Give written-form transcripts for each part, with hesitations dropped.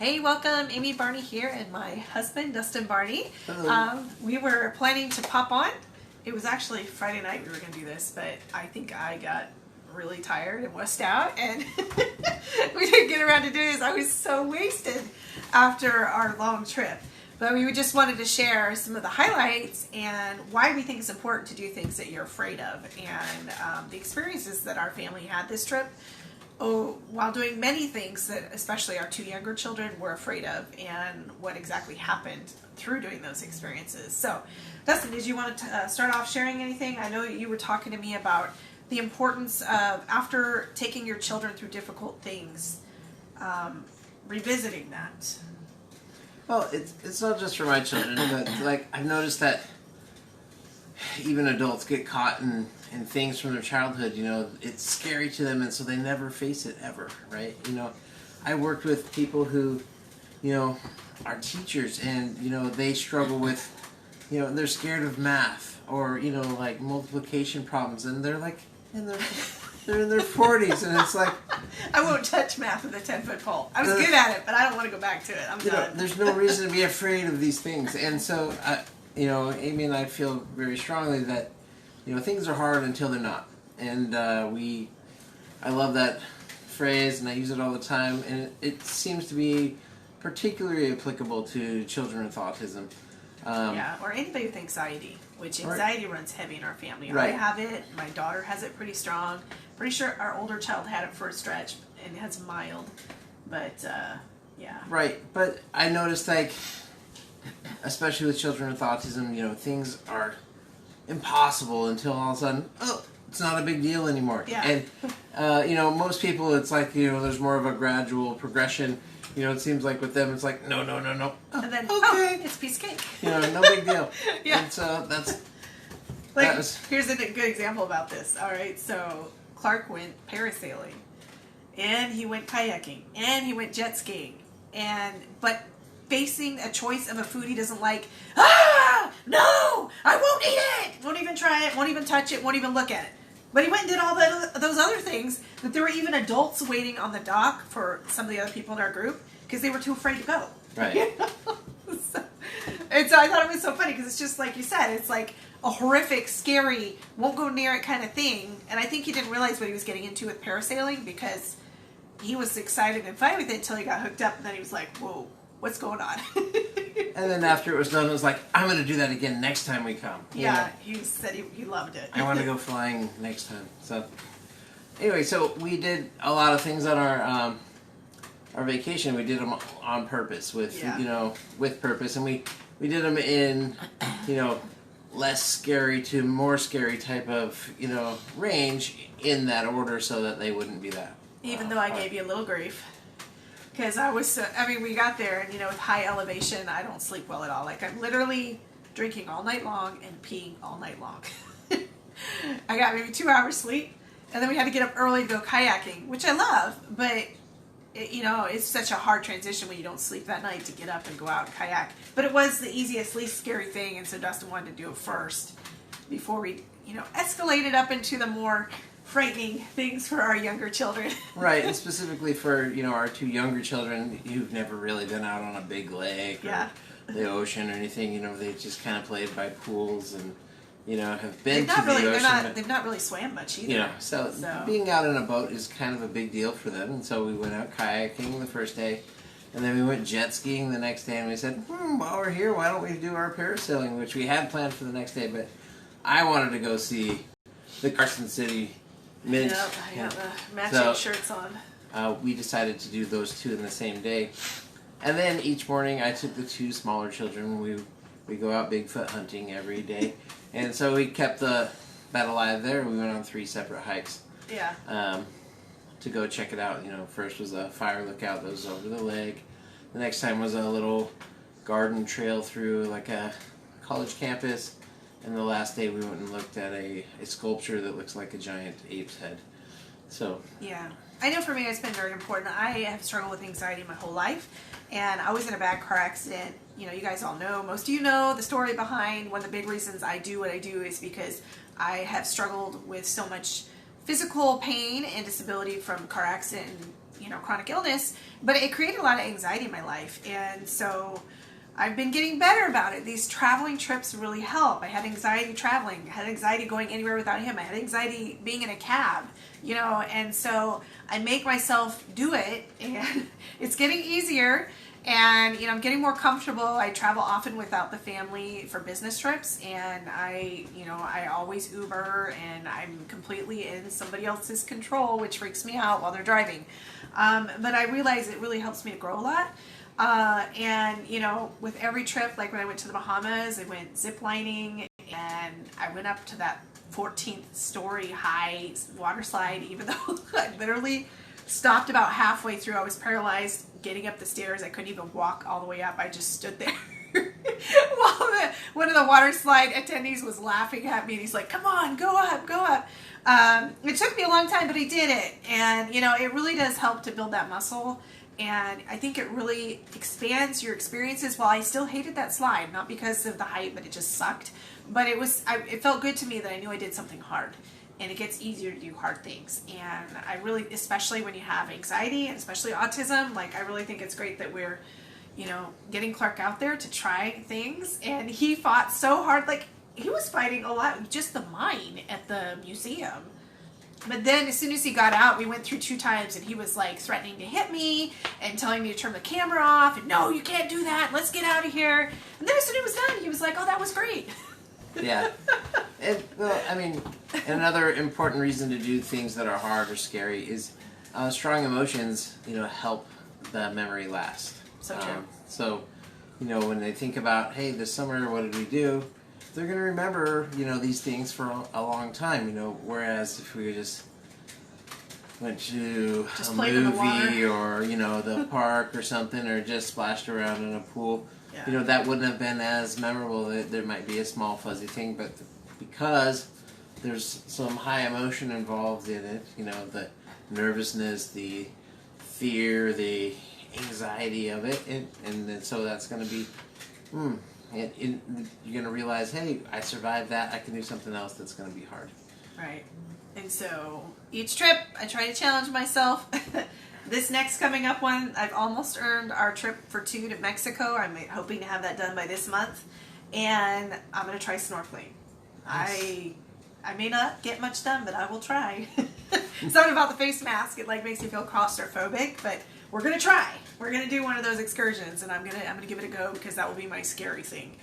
Hey, welcome. Amy Barney here and my husband, Dustin Barney. Hello. We were planning to pop on. It was actually Friday night we were going to do this, but I think I got really tired and wussed out, and we didn't get around to doing this. I was so wasted after our long trip. But we just wanted to share some of the highlights and why we think it's important to do things that you're afraid of, and the experiences that our family had this trip. While doing many things that especially our two younger children were afraid of, and what exactly happened through doing those experiences. So, Dustin, did you want to start off sharing anything? I know you were talking to me about the importance of, after taking your children through difficult things, revisiting that. Well, it's not just for my children, but like I've noticed that even adults get caught in things from their childhood. You know, it's scary to them, and so they never face it ever, right? You know, I worked with people who, you know, are teachers, and you know they struggle with, you know, they're scared of math or you know like multiplication problems, and they're like, they're in their 40s, and it's like, I won't touch math with a 10-foot pole. I was good at it, but I don't want to go back to it. I'm done. There's no reason to be afraid of these things, and so you know, Amy and I feel very strongly that, you know, things are hard until they're not, and I love that phrase, and I use it all the time, and it seems to be particularly applicable to children with autism. Yeah, or anybody with anxiety, which anxiety runs heavy in our family. Right. I have it. My daughter has it pretty strong. Pretty sure our older child had it for a stretch, and it's mild. But, yeah. Right, but I noticed, like, especially with children with autism, you know, things are impossible until all of a sudden, oh, it's not a big deal anymore. Yeah. And, you know, most people, it's like, you know, there's more of a gradual progression. You know, it seems like with them, it's like, no. And then, okay. it's a piece of cake. You know, no big deal. Yeah. And so that's... Like, here's a good example about this. All right, so Clark went parasailing, and he went kayaking, and he went jet skiing, but facing a choice of a food he doesn't like, no, I won't eat it, won't even try it, won't even touch it, won't even look at it. But he went and did all those other things, that there were even adults waiting on the dock for some of the other people in our group, because they were too afraid to go. Right. You know? And so I thought it was so funny, because it's just like you said, it's like a horrific, scary, won't go near it kind of thing. And I think he didn't realize what he was getting into with parasailing, because he was excited and fine with it until he got hooked up, and then he was like, whoa, what's going on? And then after it was done, it was like, I'm going to do that again next time we come. Yeah, he said he loved it. I want to go flying next time. So anyway, so we did a lot of things on our vacation. We did them on purpose with purpose, and we did them in, you know, less scary to more scary type of, you know, range in that order, so that they wouldn't be that. Even though I gave you a little grief. Because we got there, and, you know, with high elevation, I don't sleep well at all. Like, I'm literally drinking all night long and peeing all night long. I got maybe 2 hours sleep, and then we had to get up early to go kayaking, which I love, but, you know, it's such a hard transition when you don't sleep that night to get up and go out and kayak. But it was the easiest, least scary thing, and so Dustin wanted to do it first before we, you know, escalated up into the more frightening things for our younger children. Right, and specifically for, you know, our two younger children who've never really been out on a big lake or the ocean or anything. You know, they just kind of played by pools and, you know, have been to the ocean. They've not really swam much either. You know, so being out in a boat is kind of a big deal for them. And so we went out kayaking the first day, and then we went jet skiing the next day, and we said, while we're here, why don't we do our parasailing, which we had planned for the next day, but I wanted to go see the Carson City Mint. Yep, I got the matching shirts on. We decided to do those two in the same day. And then each morning I took the two smaller children. We go out Bigfoot hunting every day. And so we kept that alive there. We went on 3 separate hikes. Yeah. To go check it out. You know, first was a fire lookout that was over the lake. The next time was a little garden trail through like a college campus. And the last day we went and looked at a sculpture that looks like a giant ape's head. So yeah, I know for me it's been very important. I have struggled with anxiety my whole life, and I was in a bad car accident. You know, you guys all know, most of you know the story behind one of the big reasons I do what I do is because I have struggled with so much physical pain and disability from car accident and chronic illness, but it created a lot of anxiety in my life. And so I've been getting better about it. These traveling trips really help. I had anxiety traveling. I had anxiety going anywhere without him. I had anxiety being in a cab, and so I make myself do it, and it's getting easier. And, I'm getting more comfortable. I travel often without the family for business trips, and I always Uber, and I'm completely in somebody else's control, which freaks me out while they're driving. But I realize it really helps me to grow a lot. And, with every trip, like when I went to the Bahamas, I went zip lining, and I went up to that 14th story high water slide, even though I literally stopped about halfway through. I was paralyzed getting up the stairs. I couldn't even walk all the way up. I just stood there while one of the water slide attendees was laughing at me, and he's like, come on, go up, go up. It took me a long time, but I did it. And, it really does help to build that muscle. And I think it really expands your experiences. While I still hated that slide, not because of the height, but it just sucked. But it felt good to me that I knew I did something hard. And it gets easier to do hard things. And I really, especially when you have anxiety and especially autism, I really think it's great that we're, getting Clark out there to try things. And he fought so hard. He was fighting a lot, just the mine at the museum. But then as soon as he got out, we went through 2 times, and he was threatening to hit me and telling me to turn the camera off. And no, you can't do that. Let's get out of here. And then as soon as it was done, he was like, oh, that was great. Yeah. Another important reason to do things that are hard or scary is strong emotions, help the memory last. So true. So, when they think about, hey, this summer, what did we do? They're going to remember, these things for a long time, whereas if we just went to a movie or, the park or something, or just splashed around in a pool, yeah. That wouldn't have been as memorable. There might be a small fuzzy thing, but because there's some high emotion involved in it, the nervousness, the fear, the anxiety of it, and so that's going to be, you're going to realize, hey, I survived that, I can do something else that's going to be hard. Right. And so each trip, I try to challenge myself. This next coming up one, I've almost earned our trip for 2 to Mexico. I'm hoping to have that done by this month. And I'm going to try snorkeling. Nice. I may not get much done, but I will try. Something about the face mask, it makes me feel claustrophobic, but we're going to try. We're going to do one of those excursions, and I'm going to give it a go, because that will be my scary thing.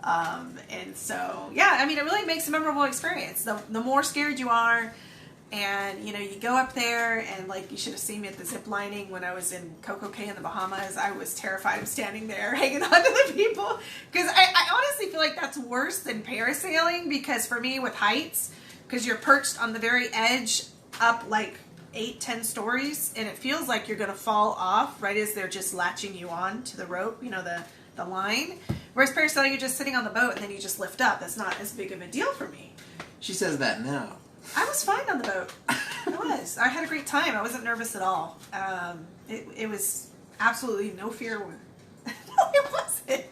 And so, yeah, it really makes a memorable experience. The more scared you are, and, you go up there, and, you should have seen me at the zip lining when I was in Coco Cay in the Bahamas. I was terrified of standing there hanging on to the people, because I honestly feel like that's worse than parasailing, because for me, with heights, because you're perched on the very edge up 8-10 stories, and it feels like you're going to fall off right as they're just latching you on to the rope, the line. Whereas parasailing, you're just sitting on the boat, and then you just lift up. That's not as big of a deal for me. She says that now. I was fine on the boat. I was. I had a great time. I wasn't nervous at all. It was absolutely no fear. No, it wasn't.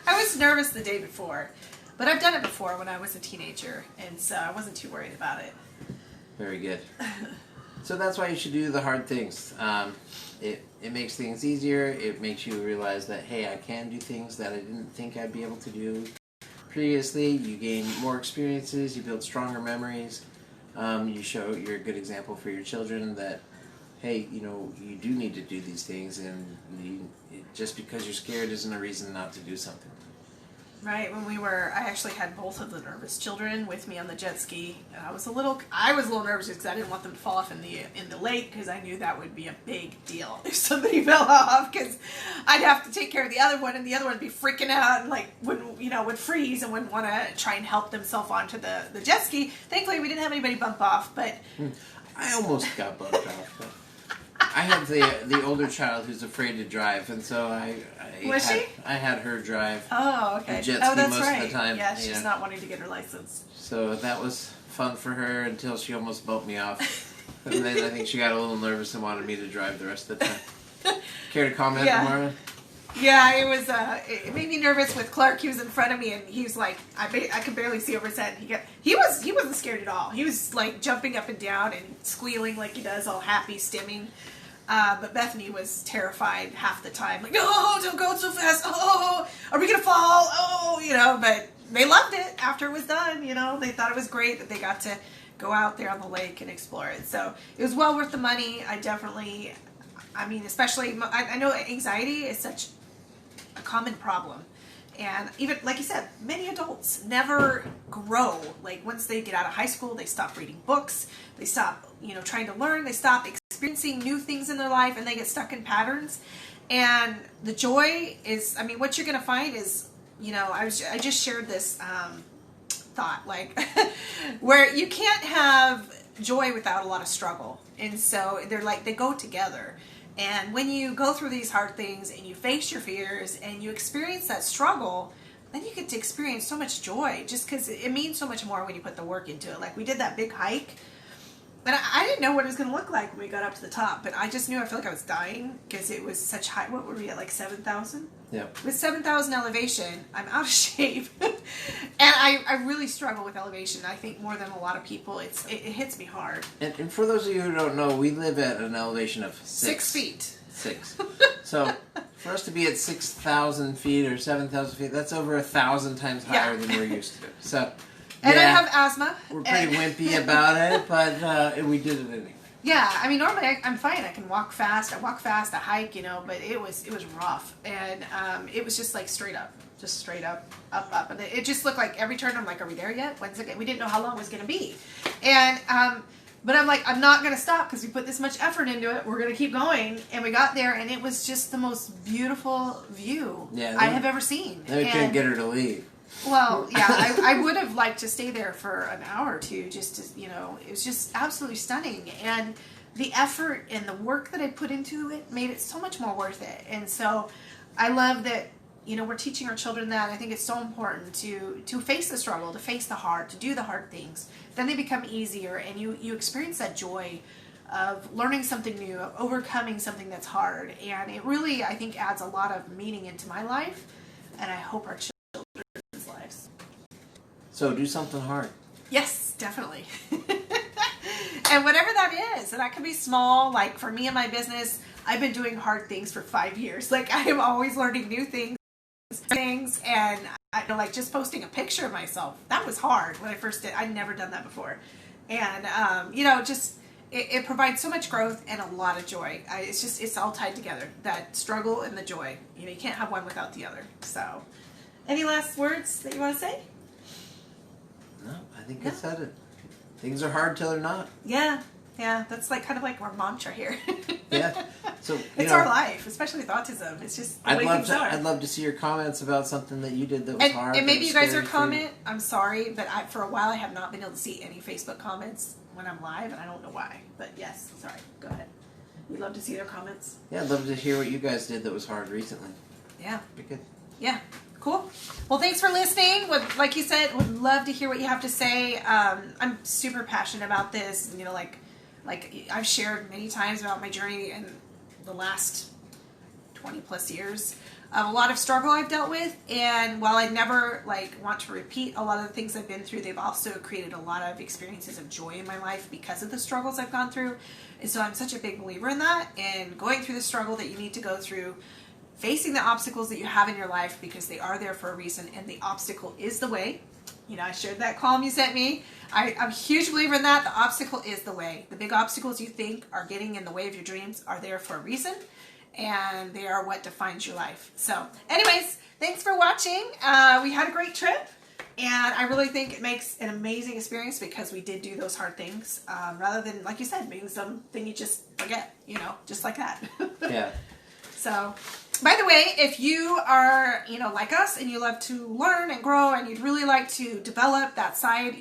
I was nervous the day before, but I've done it before when I was a teenager, and so I wasn't too worried about it. Very good. So that's why you should do the hard things. It makes things easier. It makes you realize that, hey, I can do things that I didn't think I'd be able to do previously. You gain more experiences. You build stronger memories. You're a good example for your children that, hey, you do need to do these things, and just because you're scared isn't a reason not to do something. Right, I actually had both of the nervous children with me on the jet ski. And I was a little nervous because I didn't want them to fall off in the lake, because I knew that would be a big deal if somebody fell off, because I'd have to take care of the other one, and the other one would be freaking out and would freeze and wouldn't want to try and help themselves onto the jet ski. Thankfully, we didn't have anybody bump off, but I almost got bumped off. But I have the older child who's afraid to drive, and so I had her drive. Oh, okay. The jet ski that's most right. of the time. Yeah, she's not wanting to get her license. So that was fun for her until she almost bumped me off. And then I think she got a little nervous and wanted me to drive the rest of the time. Care to comment, Mara? Yeah, it was. It made me nervous with Clark. He was in front of me, and he was like, I could barely see over his head. He wasn't scared at all. He was like jumping up and down and squealing like he does, all happy, stimming. But Bethany was terrified half the time. Like, no, don't go so fast. Oh, are we gonna fall? Oh, But they loved it after it was done. They thought it was great that they got to go out there on the lake and explore it. So it was well worth the money. Especially I know anxiety is such a common problem, and even like you said, many adults never grow. Like once they get out of high school, they stop reading books, they stop trying to learn, they stop experiencing new things in their life, and they get stuck in patterns. And the joy is, what you're going to find is, I just shared this thought, like where you can't have joy without a lot of struggle, and so they go together. And when you go through these hard things and you face your fears and you experience that struggle, then you get to experience so much joy, just because it means so much more when you put the work into it. Like we did that big hike, and I didn't know what it was going to look like when we got up to the top, but I just knew I felt like I was dying because it was such high. What were we at, like 7,000? Yeah. With 7,000 elevation, I'm out of shape. And I really struggle with elevation. I think more than a lot of people, it hits me hard. And for those of you who don't know, we live at an elevation of 6 feet. 6. So for us to be at 6,000 feet or 7,000 feet, that's over 1,000 times higher than we're used to. So, and I have asthma. We're pretty wimpy about it, but we did it anyway. Yeah, normally I'm fine. I can walk fast. I walk fast. I hike, but it was rough, and it was just like straight up, up, and it just looked like every turn I'm like, are we there yet? When's it? We didn't know how long it was going to be, and but I'm like, I'm not going to stop because we put this much effort into it. We're going to keep going, and we got there, and it was just the most beautiful view I have ever seen. Then we couldn't get her to leave. Well, yeah, I would have liked to stay there for an hour or two just to, it was just absolutely stunning. And the effort and the work that I put into it made it so much more worth it. And so I love that, we're teaching our children that. I think it's so important to face the struggle, to face the hard, to do the hard things. Then they become easier, and you experience that joy of learning something new, of overcoming something that's hard. And it really, I think, adds a lot of meaning into my life, and I hope our children's lives. So do something hard. Yes, definitely. And whatever that is, and that can be small. Like for me and my business, I've been doing hard things for 5 years. Like I am always learning new things, and I like just posting a picture of myself. That was hard when I first did. I'd never done that before, and it provides so much growth and a lot of joy. It's all tied together. That struggle and the joy. You can't have one without the other. So, any last words that you want to say? No, I think I said it. Things are hard till they're not. Yeah. That's kind of like our mantra here. Yeah. So it's our life, especially with autism. It's just the way things are. I'd love to see your comments about something that you did that was hard. And maybe you guys are comment. I'm sorry, but for a while I have not been able to see any Facebook comments when I'm live, and I don't know why. But yes, sorry. Go ahead. We'd love to see their comments. Yeah, I'd love to hear what you guys did that was hard recently. Yeah. Be good. Yeah. Cool. Well, thanks for listening. Like you said, would love to hear what you have to say. I'm super passionate about this. Like I've shared many times about my journey in the last 20 plus years of a lot of struggle I've dealt with. And while I never want to repeat a lot of the things I've been through, they've also created a lot of experiences of joy in my life because of the struggles I've gone through. And so I'm such a big believer in that, and going through the struggle that you need to go through, facing the obstacles that you have in your life because they are there for a reason, and the obstacle is the way. I shared that column you sent me. I'm a huge believer in that. The obstacle is the way. The big obstacles you think are getting in the way of your dreams are there for a reason, and they are what defines your life. So anyways, thanks for watching. We had a great trip, and I really think it makes an amazing experience because we did do those hard things rather than, like you said, being something you just forget, just like that. Yeah. So, by the way, if you are, like us and you love to learn and grow and you'd really like to develop that side,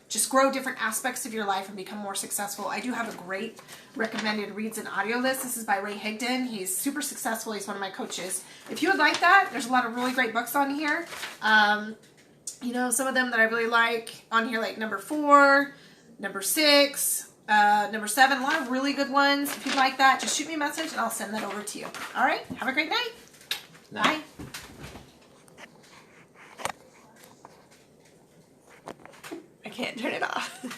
just grow different aspects of your life and become more successful, I do have a great recommended reads and audio list. This is by Ray Higdon. He's super successful. He's one of my coaches. If you would like that, there's a lot of really great books on here. Some of them that I really like on here, like number 4, number 6, number 7, a lot of really good ones. If you'd like that, just shoot me a message and I'll send that over to you. All right, have a great night. Bye. I can't turn it off.